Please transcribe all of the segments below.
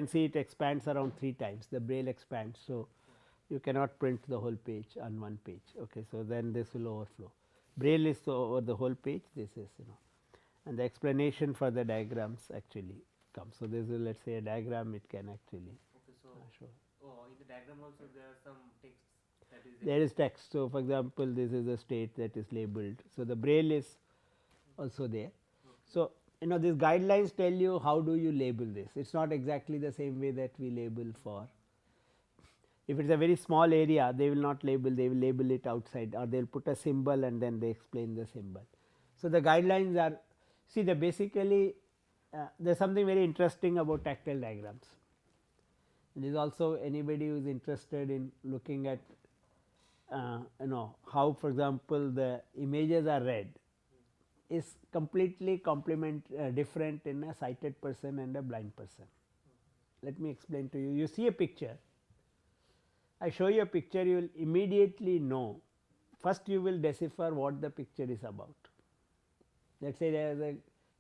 can see it expands around 3 times, the braille expands. So, you cannot print the whole page on one page. Okay. So, then this will overflow. Braille is over the whole page, this is and the explanation for the diagrams actually comes. So, this is let us say a diagram, it can actually show. Oh, in the diagram also there are some text that is there is text. So, for example, this is a state that is labeled. So, the braille is also there. So, these guidelines tell you how do you label this. It is not exactly the same way that we label for. If it is a very small area, they will not label, they will label it outside, or they will put a symbol and then they explain the symbol. So, the guidelines are, see, they basically there is something very interesting about tactile diagrams. There is also anybody who is interested in looking at how, for example, the images are read is completely different in a sighted person and a blind person. Let me explain to you. You see a picture, I show you a picture, you will immediately know. First, you will decipher what the picture is about. Let us say there is a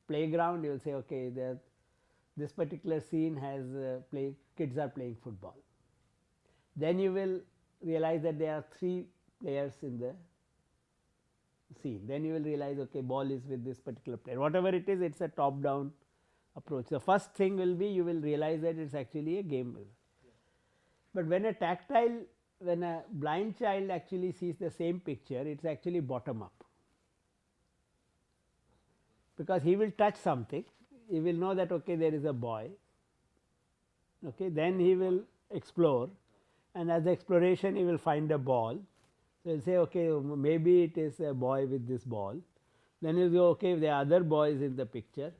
playground, you will say, okay, this particular scene has kids are playing football. Then you will realize that there are 3 players in the scene. Then you will realize, okay, ball is with this particular player. Whatever it is, it is a top down approach. The first thing will be you will realize that it is actually a game. But when a blind child actually sees the same picture, it is actually bottom up, because he will touch something, he will know that, okay, there is a boy, okay, then he will explore, and as the exploration he will find a ball. So, he will say, okay, maybe it is a boy with this ball, then he will go, okay, there are other boys in the picture.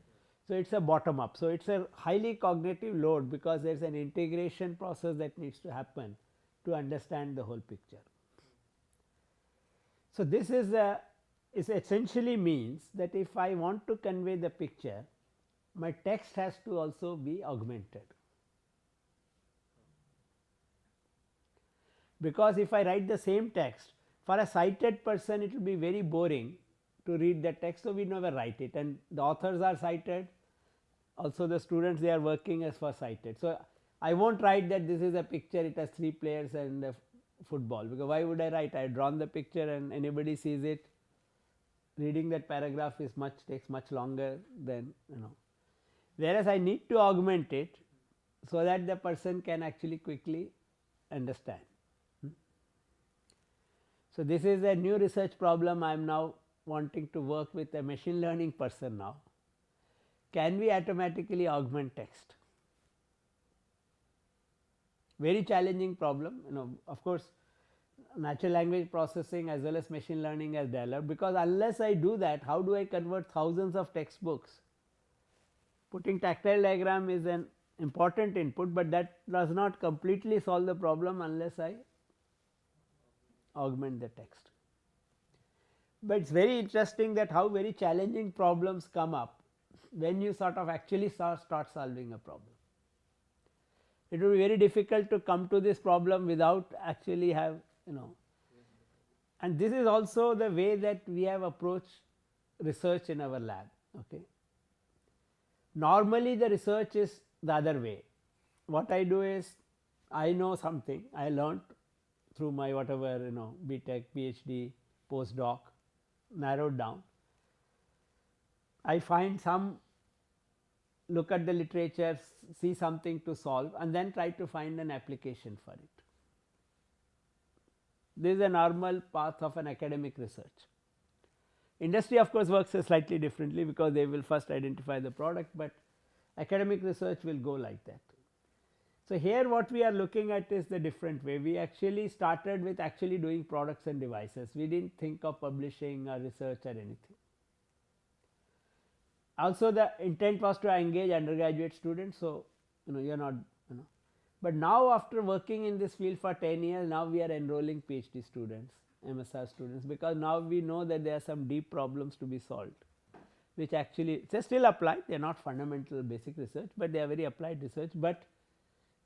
So, it is a bottom up. So, it is a highly cognitive load, because there is an integration process that needs to happen to understand the whole picture. So, this is essentially means that if I want to convey the picture, my text has to also be augmented, because if I write the same text, for a sighted person it will be very boring to read the text. So, we never write it, and the authors are sighted, also the students, they are working as for sighted. So, I will not write that this is a picture, it has 3 players and a football, because why would I write? I have drawn the picture and anybody sees it, reading that paragraph is takes much longer than whereas I need to augment it, so that the person can actually quickly understand. So, this is a new research problem I am now wanting to work with a machine learning person now. Can we automatically augment text? Very challenging problem, of course, natural language processing as well as machine learning has developed, because unless I do that, how do I convert thousands of textbooks? Putting tactile diagram is an important input, but that does not completely solve the problem unless I augment the text. But it is very interesting that how very challenging problems come up when you sort of actually start solving a problem. It will be very difficult to come to this problem without actually have and this is also the way that we have approached research in our lab. Okay. Normally the research is the other way. What I do is, I know something, I learnt through my whatever BTech, PhD, postdoc, narrowed down. I find some, look at the literature, see something to solve, and then try to find an application for it. This is a normal path of an academic research. Industry of course works slightly differently, because they will first identify the product, but academic research will go like that. So, here what we are looking at is the different way. We actually started with actually doing products and devices. We did not think of publishing or research or anything. Also the intent was to engage undergraduate students. So, you are not but now after working in this field for 10 years, now we are enrolling PhD students, MSR students, because now we know that there are some deep problems to be solved, which actually they still applied, they are not fundamental basic research, but they are very applied research, but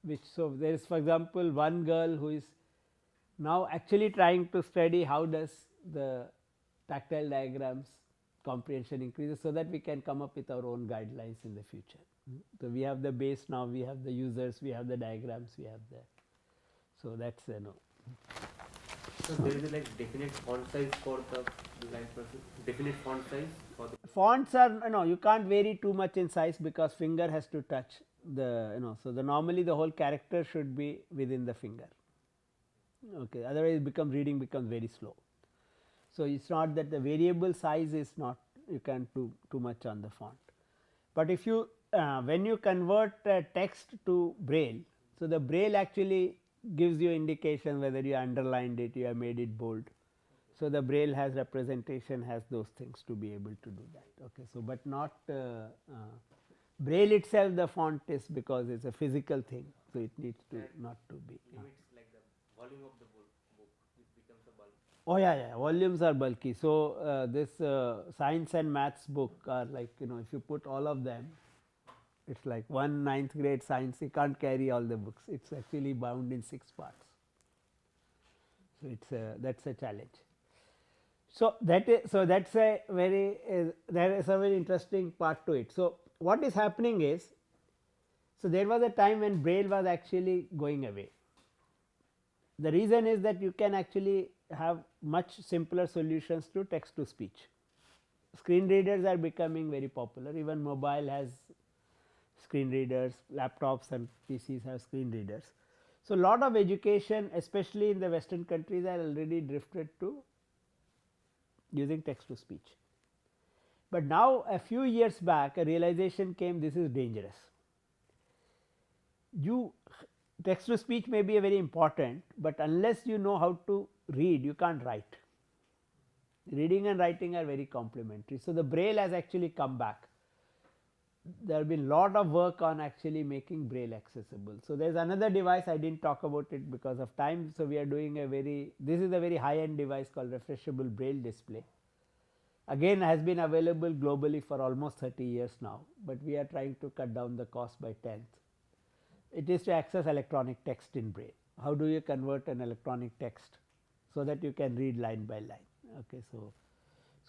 which, so there is, for example, one girl who is now actually trying to study how does the tactile diagrams comprehension increases, so that we can come up with our own guidelines in the future. So we have the base now, we have the users, we have the diagrams, we have the, so that's So there is a like definite font size for the blind person. Definite font size for the fonts are, you can't vary too much in size because finger has to touch the, so the normally the whole character should be within the finger, okay, otherwise reading becomes very slow. So it's not that the variable size is not, you can't do too much on the font, but if you when you convert text to braille, so the braille actually gives you indication whether you underlined it, you have made it bold. So the braille has representation, has those things to be able to do that, okay. So but not braille itself, the font is, because it's a physical thing, so it needs to not to be limits like the volume of the book, it becomes a bulk. Oh yeah, volumes are bulky. So this science and maths book are like, if you put all of them, it's like one 9th grade science, you can't carry all the books, it's actually bound in 6 parts. So it's that's a challenge. So that is, so that's a very there is a very interesting part to it. So what is happening is, so there was a time when braille was actually going away. The reason is that you can actually have much simpler solutions to text to speech. Screen readers are becoming very popular, even mobile has screen readers, laptops and PCs have screen readers. So lot of education, especially in the western countries, are already drifted to using text to speech. But now a few years back a realization came, this is dangerous. Text to speech may be a very important, but unless you know how to read, you can't write. Reading and writing are very complementary. So the braille has actually come back. There have been lot of work on actually making braille accessible. So there is another device, I didn't talk about it because of time. So we are doing this is a very high end device called refreshable braille display. Again has been available globally for almost 30 years now, but we are trying to cut down the cost by 10th. It is to access electronic text in braille. How do you convert an electronic text so that you can read line by line, okay.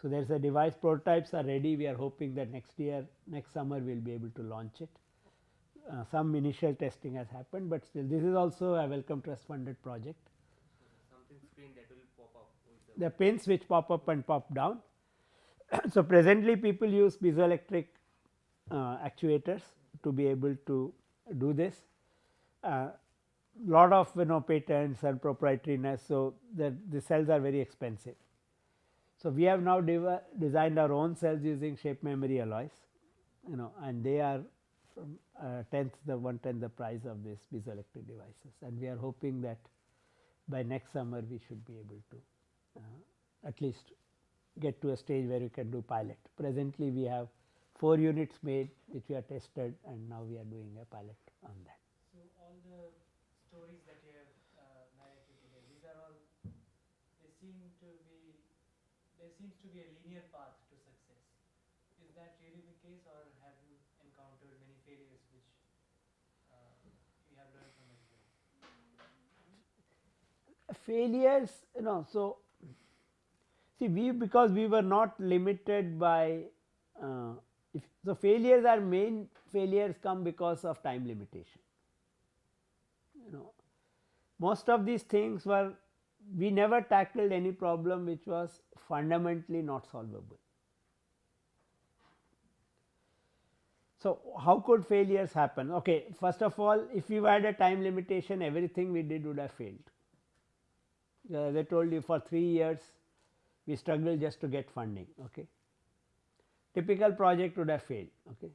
So there is a device, prototypes are ready, we are hoping that next summer we will be able to launch it. Some initial testing has happened, but still this is also a Wellcome Trust funded project. Something screen that will pop up with The pins which pop up and pop down. So presently people use piezoelectric actuators to be able to do this. Lot of patents and proprietariness, so the cells are very expensive. So we have now designed our own cells using shape memory alloys, and they are from 1/10 the price of these piezoelectric devices, and we are hoping that by next summer we should be able to at least get to a stage where we can do pilot. Presently we have 4 units made which we are tested, and now we are doing a pilot on that. So all the stories that you have narrated today, these are all, there seems to be a linear path to success. Is that really the case, or have you encountered many failures which you have learned from as well? Failures, so see, because we were not limited by so failures are main failures come because of time limitation. Most of these things were, we never tackled any problem which was fundamentally not solvable. So how could failures happen? Okay, first of all, if you had a time limitation, everything we did would have failed. As I told you, for 3 years we struggled just to get funding, okay. Typical project would have failed, okay.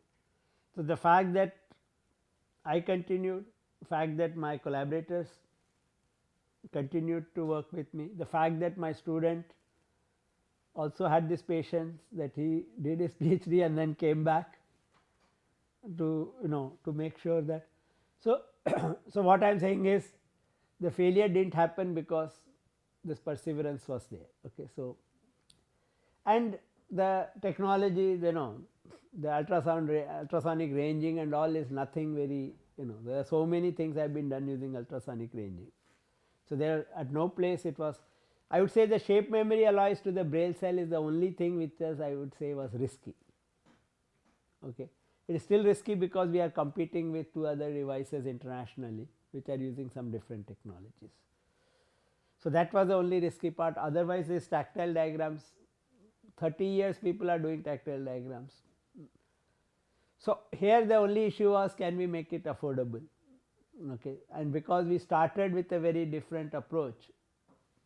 So the fact that I continued, fact that my collaborators continued to work with me, the fact that my student also had this patience, that he did his PhD and then came back to to make sure that, so so what I am saying is the failure didn't happen because this perseverance was there, okay. So and the technology, the ultrasonic ranging and all is nothing very, there are so many things have been done using ultrasonic ranging. So there at no place it was, I would say the shape memory alloys to the Braille cell is the only thing which was, I would say, was risky. Okay. It is still risky because we are competing with 2 other devices internationally which are using some different technologies. So, that was the only risky part. Otherwise, this tactile diagrams, 30 years people are doing tactile diagrams. So, here the only issue was, can we make it affordable? Okay. And because we started with a very different approach,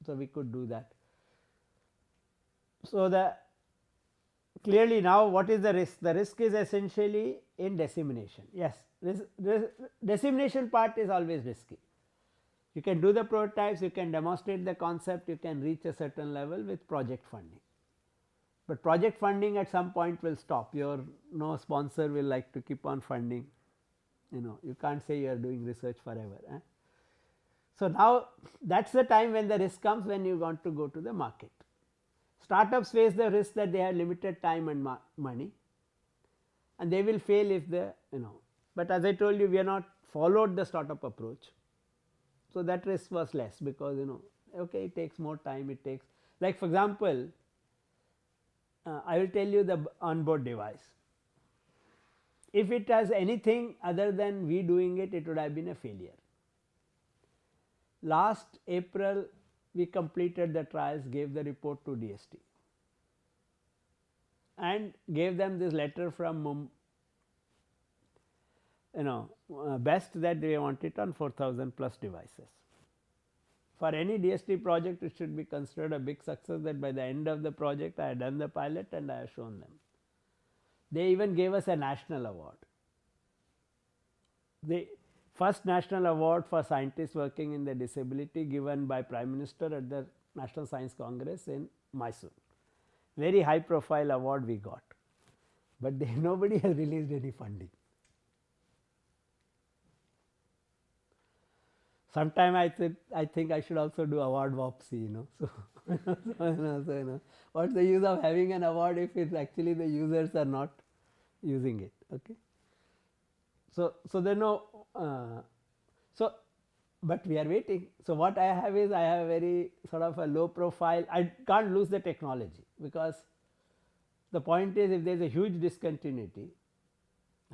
so we could do that. So, the clearly now what is the risk? The risk is essentially in dissemination. Yes, dissemination part is always risky. You can do the prototypes, you can demonstrate the concept, you can reach a certain level with project funding. But project funding at some point will stop. Your no sponsor will like to keep on funding. You can't say you are doing research forever. So, now that is the time when the risk comes, when you want to go to the market. Startups face the risk that they have limited time and money, and they will fail if they but as I told you, we are not followed the startup approach. So, that risk was less because okay, it takes more time, it takes, like for example, I will tell you the onboard device. If it has anything other than we doing it, it would have been a failure. Last April we completed the trials, gave the report to DST and gave them this letter from best that they want it on 4,000 plus devices. For any DST project, it should be considered a big success that by the end of the project I had done the pilot and I have shown them. They even gave us a national award. The first national award for scientists working in the disability given by Prime Minister at the National Science Congress in Mysore. Very high profile award we got, but nobody has released any funding. Sometime I think I should also do award Wopsy, So, what's the use of having an award if it's actually the users are not using it, okay. So, there are no, but we are waiting. So, what I have is, I have very sort of a low profile, I can't lose the technology, because the point is, if there is a huge discontinuity,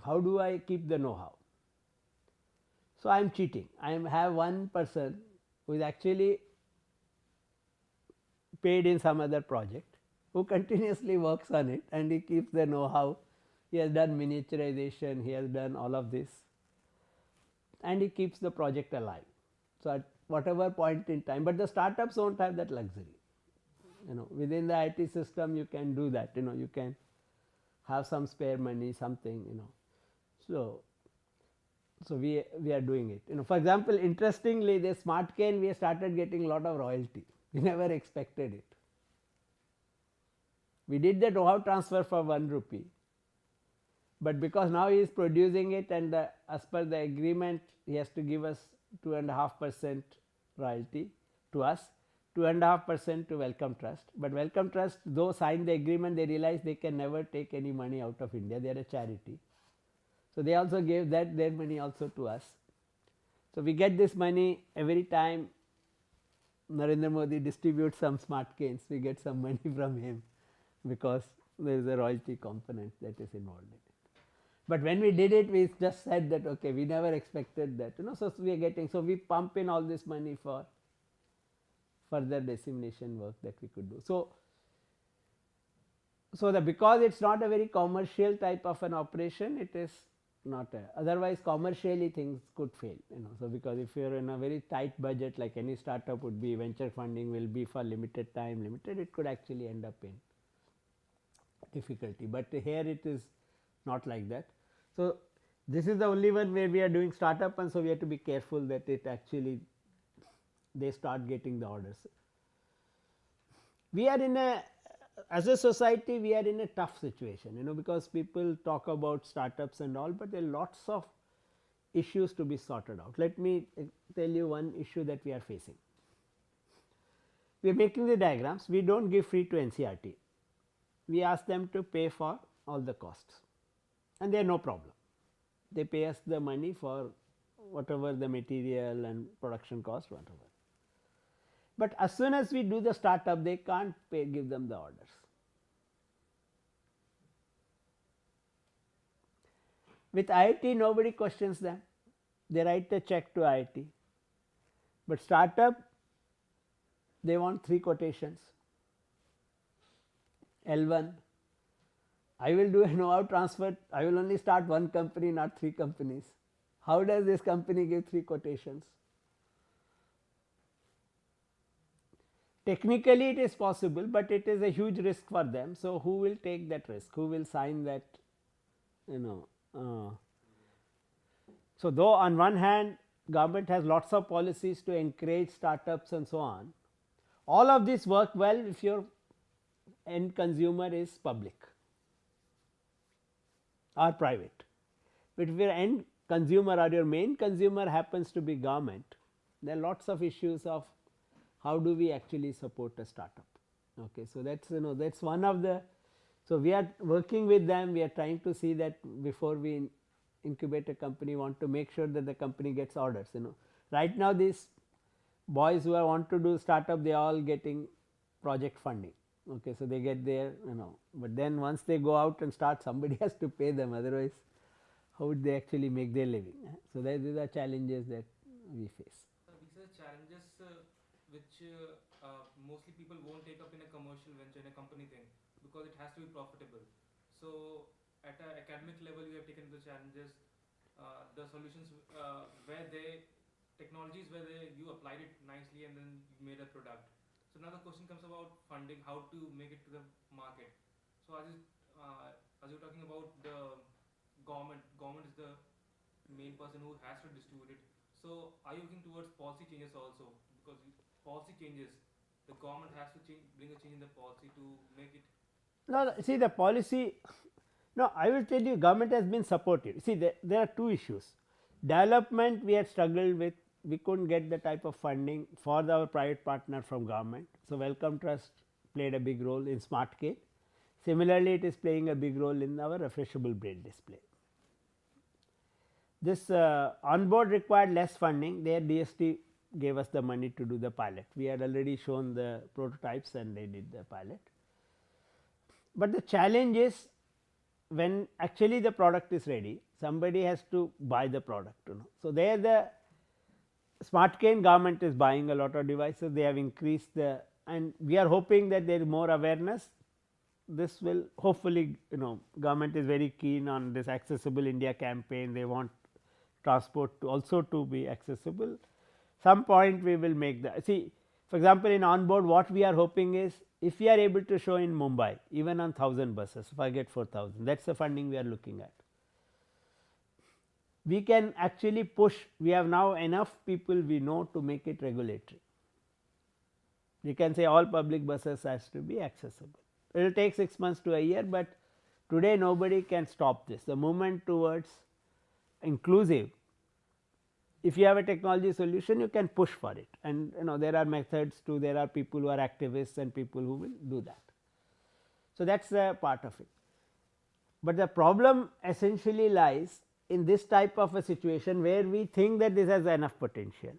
how do I keep the know-how? So, I am cheating. I have one person who is actually paid in some other project, who continuously works on it and he keeps the know-how. He has done miniaturization, he has done all of this and he keeps the project alive. So, at whatever point in time, but the startups do not have that luxury. Within the IT system you can do that, you can have some spare money, something, So, we are doing it. For example, interestingly, the smart cane we started getting a lot of royalty. We never expected it. We did the know-how transfer for 1 rupee, but because now he is producing it and as per the agreement he has to give us 2.5% royalty to us, 2.5% to Wellcome Trust, but Wellcome Trust though signed the agreement, they realized they can never take any money out of India, they are a charity. So, they also gave that their money also to us. So, we get this money every time Narendra Modi distributes some smart canes, we get some money from him, because there is a royalty component that is involved in it. But when we did it, we just said that okay, we never expected that, so we are getting, so we pump in all this money for further dissemination work that we could do. So, because it is not a very commercial type of an operation, it is not otherwise commercially things could fail, So, because if you are in a very tight budget, like any startup would be, venture funding will be for limited time, it could actually end up in difficulty, but here it is not like that. So, this is the only one where we are doing startup, and so we have to be careful that it actually they start getting the orders. We are in as a society, we are in a tough situation, because people talk about startups and all, but there are lots of issues to be sorted out. Let me tell you one issue that we are facing. We are making the diagrams, we do not give free to NCRT. We ask them to pay for all the costs, and they are no problem. They pay us the money for whatever the material and production cost, whatever. but as soon as we do the startup, they can't give them the orders. With IIT, nobody questions them. They write a check to IIT, but startup, they want 3 quotations. L1, I will do a know-how transfer, I will only start 1 company, not 3 companies. How does this company give 3 quotations? Technically it is possible, but it is a huge risk for them. So, who will take that risk? Who will sign that, So, though on one hand government has lots of policies to encourage startups and so on, all of this work well if your end consumer is public or private. But if your end consumer or your main consumer happens to be government, there are lots of issues of how do we actually support a startup. Okay, so that's that's one of the. So we are working with them. We are trying to see that before we incubate a company, want to make sure that the company gets orders. Right now these boys who want to do startup, they are all getting project funding. Okay, so they get there, but then once they go out and start, somebody has to pay them. Otherwise, how would they actually make their living? So these are challenges that we face. These are challenges which mostly people won't take up in a commercial venture, in a company thing, because it has to be profitable. So at an academic level, you have taken the challenges, the solutions where technologies where you applied it nicely and then you made a product. So now the question comes about funding, how to make it to the market. So as you're talking about the government is the main person who has to distribute it. So are you looking towards policy changes also? Because policy changes, the government has to bring a change in the policy to make it. No, see the policy. No, I will tell you, government has been supportive. See, there are 2 issues. Development we had struggled with. We couldn't get the type of funding for our private partner from government. So Wellcome Trust played a big role in SmartCare. Similarly, it is playing a big role in our refreshable brain display. This onboard required less funding. Their DST gave us the money to do the pilot. We had already shown the prototypes and they did the pilot. But the challenge is when actually the product is ready, somebody has to buy the product. So there the SmartCare government is buying a lot of devices. They have increased and we are hoping that there is more awareness. This will hopefully, government is very keen on this Accessible India campaign. They want transport to also to be accessible. Some point we will make see, for example, in onboard what we are hoping is if we are able to show in Mumbai even on 1000 buses, if I get 4000, that is the funding we are looking at. We can actually push, we have now enough people we know to make it regulatory. We can say all public buses has to be accessible. It will take 6 months to a year, but today nobody can stop this. The movement towards inclusive, if you have a technology solution, you can push for it, and there are methods to, there are people who are activists and people who will do that. So that is a part of it. But the problem essentially lies in this type of a situation where we think that this has enough potential,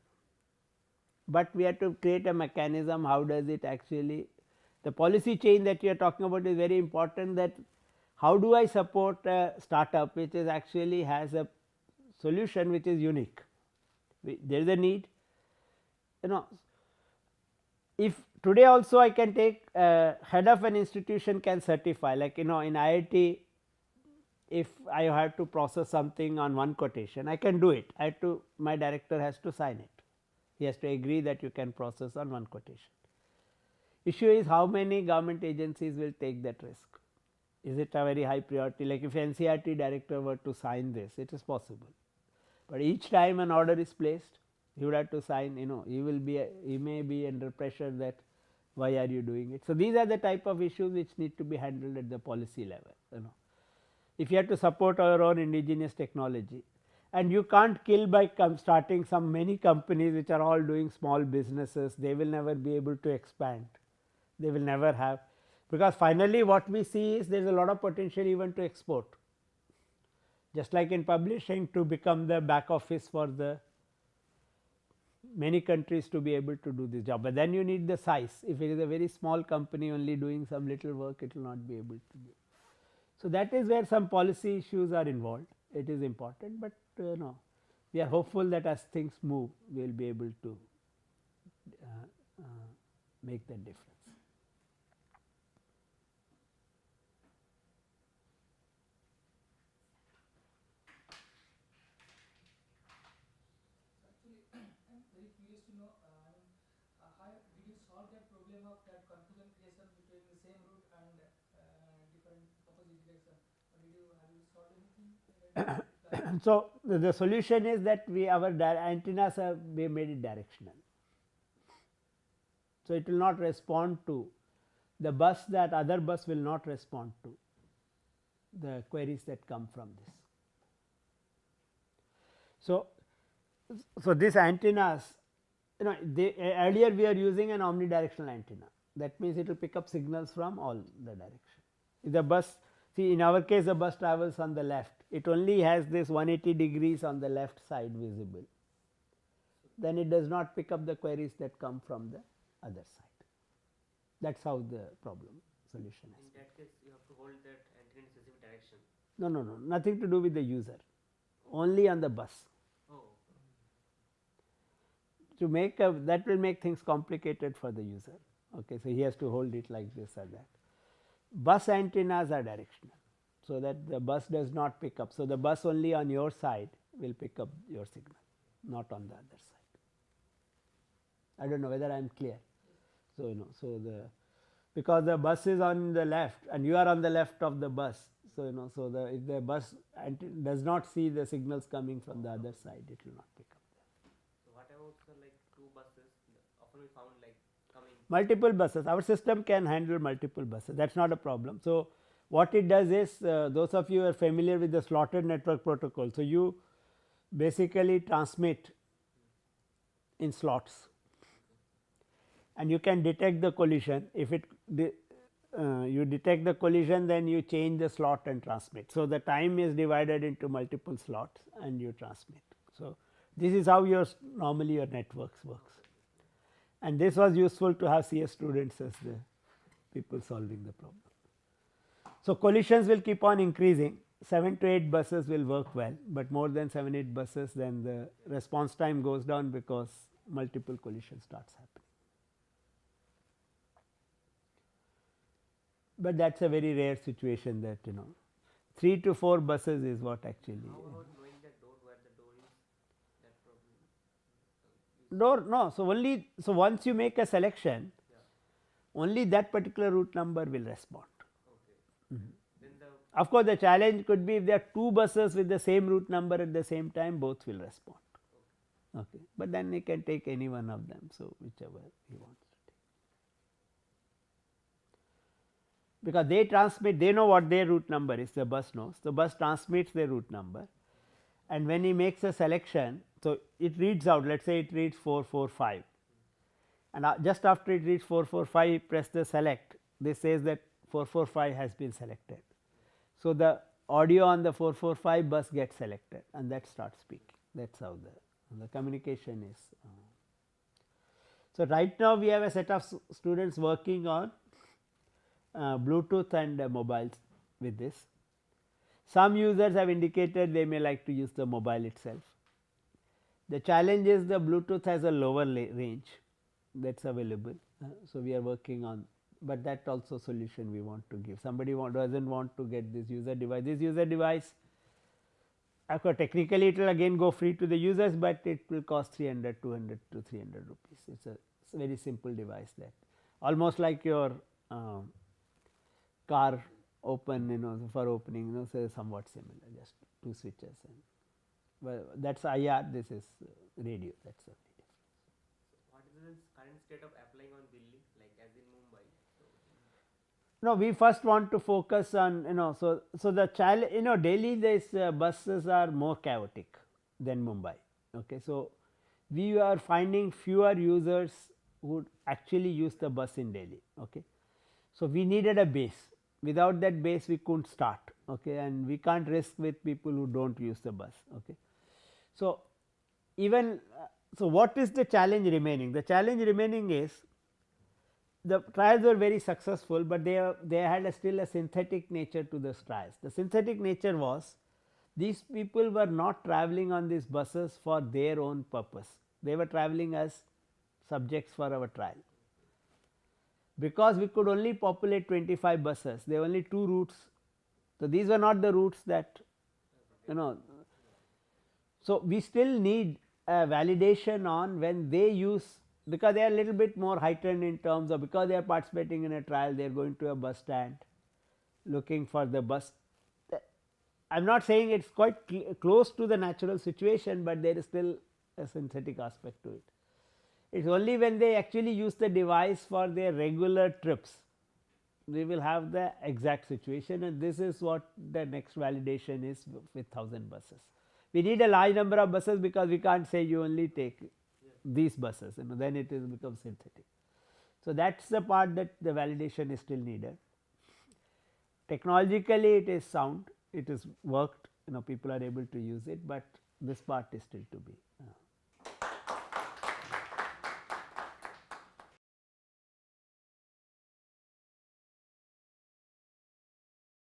but we have to create a mechanism. How does it actually, the policy change that you are talking about is very important, that how do I support a startup which is actually has a solution which is unique. There is a need, if today also I can take head of an institution can certify, like in IIT, if I have to process something on 1 quotation, I can do it. My director has to sign it. He has to agree that you can process on 1 quotation. Issue is how many government agencies will take that risk. Is it a very high priority? Like if NCERT director were to sign this, it is possible. But each time an order is placed, he would have to sign, he may be under pressure that why are you doing it. So these are the type of issues which need to be handled at the policy level. If you have to support our own indigenous technology, and you can't kill by starting many companies which are all doing small businesses, they will never be able to expand. They will never have, because finally what we see is there is a lot of potential even to export. Just like in publishing, to become the back office for the many countries to be able to do this job, but then you need the size. If it is a very small company only doing some little work, it will not be able to do. So, that is where some policy issues are involved. It is important, but no, we are hopeful that as things move, we will be able to make that difference. Actually, I'm very curious to know how did you solve that problem of that confusion creation between the same route and different opposite direction? Or have you solved anything? So, the solution is that our antennas we made it directional. So, it will not respond to the bus, that other bus will not respond to the queries that come from this. So, these antennas, earlier we are using an omnidirectional antenna, that means it will pick up signals from all the direction. If the bus, see in our case the bus travels on the left, it only has this 180 degrees on the left side visible, then it does not pick up the queries that come from the other side. That is how the problem solution is. In that case, you have to hold that antenna in specific direction. No, nothing to do with the user, only on the bus. Oh. To make that will make things complicated for the user. Okay, so he has to hold it like this or that. Bus antennas are directional, so that the bus does not pick up. So, the bus only on your side will pick up your signal, not on the other side. I do not know whether I am clear. So, because the bus is on the left and you are on the left of the bus. So, if the bus does not see the signals coming from the other side, it will not pick up them. So, what about like two buses? Often we found like coming. Multiple buses, our system can handle multiple buses, that is not a problem. So, what it does is, those of you are familiar with the slotted network protocol. So, you basically transmit in slots and you can detect the collision. If you detect the collision, then you change the slot and transmit. So, the time is divided into multiple slots and you transmit. So, this is how normally your networks works, and this was useful to have CS students as the people solving the problem. So, collisions will keep on increasing, 7 to 8 buses will work well, but more than 7, 8 buses, then the response time goes down because multiple collisions starts happening. But that is a very rare situation, that 3 to 4 buses is what actually. How about knowing the door, where the door is? That problem. No. So, once you make a selection, only that particular route number will respond. Okay. Then Of course, the challenge could be if there are 2 buses with the same route number at the same time, both will respond. Okay. But then you can take any one of them, so whichever he wants to take. Because they transmit, they know what their route number is, the bus knows. The bus transmits their route number, and when he makes a selection, so it reads out, let us say it reads 445, and just after it reads 445, press the select, this says that 445 has been selected. So, the audio on the 445 bus gets selected and that starts speaking. That is how the communication is. So, right now we have a set of students working on Bluetooth and mobiles with this. Some users have indicated they may like to use the mobile itself. The challenge is the Bluetooth has a lower range that is available. So, we are working on, but that also solution we want to give. Somebody does not want to get this user device. This user device, of course, technically it will again go free to the users, but it will cost 300, 200 to 300 rupees. It's a very simple device, that almost like your car open, for opening, so somewhat similar, just 2 switches, and well, that is IR, this is radio, that is the only difference. What is the current state of applying on Delhi, like as in Mumbai? No, we first want to focus on, so the challenge, Delhi, these buses are more chaotic than Mumbai. Okay, so we are finding fewer users who actually use the bus in Delhi. Okay, so we needed a base. Without that base, we couldn't start. Okay, and we can't risk with people who don't use the bus. Okay, so even So, what is the challenge remaining? The challenge remaining is the trials were very successful, but they had still a synthetic nature to the trials. The synthetic nature was these people were not travelling on these buses for their own purpose, they were travelling as subjects for our trial. Because we could only populate 25 buses, there were only 2 routes. So, these were not the routes that So, we still need a validation on when they use, because they are a little bit more heightened in terms of, because they are participating in a trial, they are going to a bus stand looking for the bus. I am not saying it is quite close to the natural situation, but there is still a synthetic aspect to it. It is only when they actually use the device for their regular trips, we will have the exact situation, and this is what the next validation is with 1000 buses. We need a large number of buses, because we can't say you only take these buses, then it will become synthetic. So, that is the part that the validation is still needed. Technologically it is sound, it is worked, people are able to use it, but this part is still to be